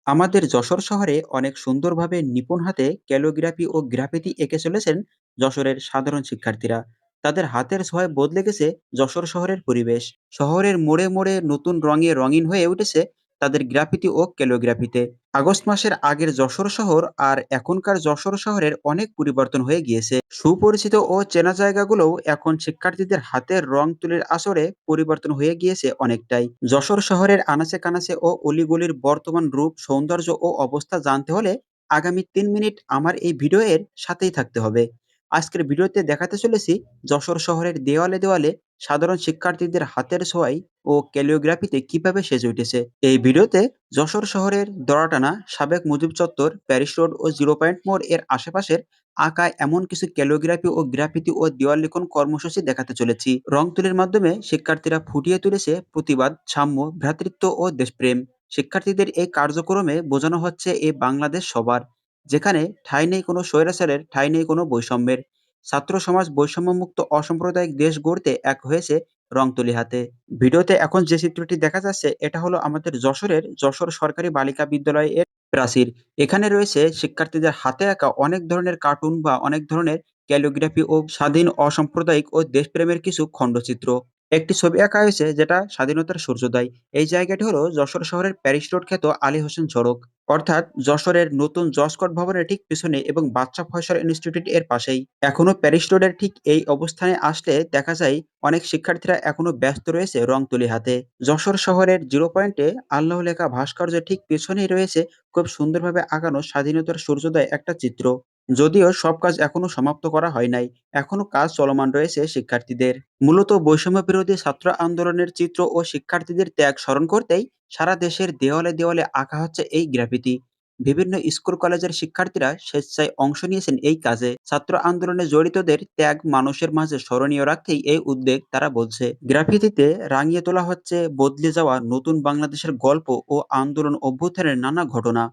আমাদের যশোর শহরে অনেক সুন্দরভাবে নিপুণ হাতে ক্যালিগ্রাফি ও গ্রাফিতি এঁকে চলেছেন যশোরের সাধারণ শিক্ষার্থীরা। তাদের হাতের ছোঁয়ায় বদলে গেছে যশোর শহরের পরিবেশ। শহরের মোড়ে মোড়ে নতুন রঙে রঙিন হয়ে উঠেছে তাদের গ্রাফিতি ও ক্যালিগ্রাফিতে। আগস্ট মাসের আগের যশোর শহর আর এখনকার যশোর শহরের অনেক পরিবর্তন হয়ে গিয়েছে। সুপরিচিত ও চেনা জায়গাগুলোও এখন শিক্ষার্থীদের হাতের রং তুলির আসরে পরিবর্তন হয়ে গিয়েছে অনেকটাই। যশোর শহরের আনাচে কানাচে ও অলিগলির বর্তমান রূপ, সৌন্দর্য ও অবস্থা জানতে হলে আগামী ৩ মিনিট আমার এই ভিডিও এর সাথেই থাকতে হবে। আজকের ভিডিওতে দেখাতে চলেছি যশোর শহরের দেওয়ালে দেওয়ালে সাধারণ শিক্ষার্থীদের হাতের ছোঁয়ায় ও ক্যালিওগ্রাফিতে কিভাবে সেজে উঠেছে। এই ভিডিওতে যশোর শহরের দড়াটানা, সাবেক মুজিব চত্বর, প্যারিস রোড ও জিরো পয়েন্ট মোড় এর আশেপাশের আঁকা এমন কিছু ক্যালিগ্রাফি ও গ্রাফিতি ও দেওয়াল লিখন কর্মসূচি দেখাতে চলেছি। রং তুলির মাধ্যমে শিক্ষার্থীরা ফুটিয়ে তুলেছে প্রতিবাদ, সাম্য, ভ্রাতৃত্ব ও দেশপ্রেম। শিক্ষার্থীদের এই কার্যক্রমে বোঝানো হচ্ছে এই বাংলাদেশ সবার, যেখানে ঠাঁই নেই কোনো স্বৈরাচারের, ঠাঁই নেই কোনো বৈষম্যের। ছাত্র সমাজ বৈষম্যমুক্ত অসাম্প্রদায়িক দেশ গড়তে এক হয়েছে রংতুলি হাতে। ভিডিওতে এখন যে চিত্রটি দেখা যাচ্ছে এটা হলো আমাদের যশোরের যশোর সরকারি বালিকা বিদ্যালয় এর প্রাচীর। এখানে রয়েছে শিক্ষার্থীদের হাতে আঁকা অনেক ধরনের কার্টুন বা অনেক ধরনের ক্যালিগ্রাফি ও স্বাধীন, অসাম্প্রদায়িক ও দেশপ্রেমের কিছু খণ্ডচিত্র। একটি ছবি আঁকা হয়েছে যেটা স্বাধীনতার সূর্যোদয়। এই জায়গাটি হলো যশোর শহরের প্যারিস রোড খ্যাত আলী হোসেন সড়ক, অর্থাৎ যশোরের নতুন জসকট ভবনের ঠিক পিছনে এবং বাচ্চা ফয়সাল ইনস্টিটিউট এর পাশেই। এখনো প্যারিস রোডের ঠিক এই অবস্থানে আসলে দেখা যায় অনেক শিক্ষার্থীরা এখনো ব্যস্ত রয়েছে রং তুলি হাতে। যশোর শহরের জিরো পয়েন্টে আল্লাহ লেখা ভাস্কর্যের ঠিক পেছনেই রয়েছে খুব সুন্দরভাবে আঁকানো স্বাধীনতার সূর্যোদয় একটা চিত্র। যদিও সব কাজ এখনো সমাপ্ত করা হয় নাই, এখনো কাজ চলমান রয়েছে শিক্ষার্থীদের। মূলত বৈষম্য বিরোধী ছাত্র আন্দোলনের চিত্র ও শিক্ষার্থীদের ত্যাগ স্মরণ করতেই সারা দেশের দেওয়ালে দেওয়ালে আঁকা হচ্ছে এই গ্রাফিতি। বিভিন্ন স্কুল কলেজের শিক্ষার্থীরা স্বেচ্ছায় অংশ নিয়েছেন এই কাজে। ছাত্র আন্দোলনে জড়িতদের ত্যাগ মানুষের মাঝে স্মরণীয় রাখতেই এই উদ্যোগ, তারা বলছে। গ্রাফিতিতে রাঙিয়ে তোলা হচ্ছে বদলে যাওয়া নতুন বাংলাদেশের গল্প ও আন্দোলন অভ্যুত্থানের নানা ঘটনা।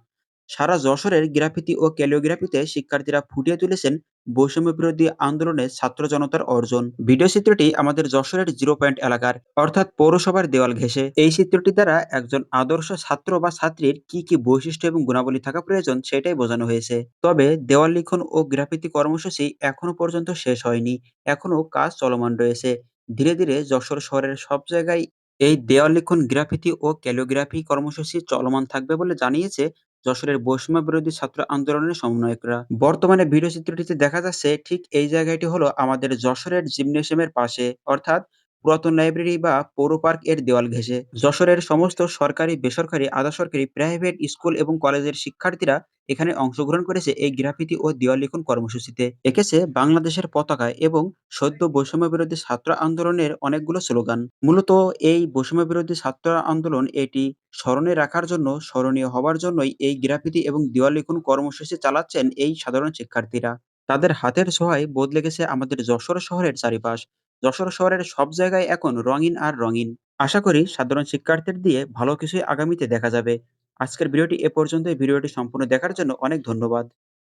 সারা যশোরের গ্রাফিতি ও ক্যালিওগ্রাফিতে শিক্ষার্থীরা ফুটিয়ে তুলেছেন বৈষম্য বিরোধী আন্দোলনে ছাত্র জনতার অর্জন। ভিডিও চিত্রটি আমাদের যশোরের জিরো পয়েন্ট এলাকার, অর্থাৎ পৌরসভার দেওয়াল ঘেঁষে। এই চিত্রটি দ্বারা একজন আদর্শ ছাত্র বা ছাত্রীর কি কি বৈশিষ্ট্য এবং গুণাবলী থাকা প্রয়োজন সেটাই বোঝানো হয়েছে। তবে দেওয়াল লিখন ও গ্রাফিতি কর্মসূচি এখনো পর্যন্ত শেষ হয়নি, এখনো কাজ চলমান রয়েছে। ধীরে ধীরে যশোর শহরের সব জায়গায় এই দেওয়াল লিখন, গ্রাফিতি ও ক্যালিওগ্রাফি কর্মসূচি চলমান থাকবে বলে জানিয়েছে যশোরের বৈষম্য বিরোধী ছাত্র আন্দোলনের সমন্বয়করা। বর্তমানে ভিডিও চিত্রটিতে দেখা যাচ্ছে ঠিক এই জায়গাটি হলো আমাদের যশোরের জিমনেশিয়ামের পাশে, অর্থাৎ পুরাতন লাইব্রেরি বা পৌর পার্ক এর দেওয়াল ঘেঁষে। যশোরের সমস্ত সরকারি, বেসরকারি, আধা সরকারি, প্রাইভেট স্কুল এবং কলেজের শিক্ষার্থীরা এখানে অংশগ্রহণ করেছে এই গ্রাফিতি ও দেওয়াল লিখন কর্মসূচিতে। এঁকেছে বাংলাদেশের পতাকা এবং সদ্য বৈষম্য বিরোধী ছাত্র আন্দোলনের অনেকগুলো স্লোগান। মূলত এই বৈষম্য বিরোধী ছাত্র আন্দোলন এটি স্মরণে রাখার জন্য, স্মরণীয় হবার জন্যই এই গ্রাফিতি এবং দেওয়াল লিখন কর্মসূচি চালাচ্ছেন এই সাধারণ শিক্ষার্থীরা। তাদের হাতের ছোঁয়ায় বদলে গেছে আমাদের যশোর শহরের চারিপাশ। যশোর শহরের সব জায়গায় এখন রঙিন আর রঙিন। আশা করি সাধারণ শিক্ষার্থীদের দিয়ে ভালো কিছুই আগামীতে দেখা যাবে। আজকের ভিডিওটি এ পর্যন্তই। ভিডিওটি সম্পূর্ণ দেখার জন্য অনেক ধন্যবাদ।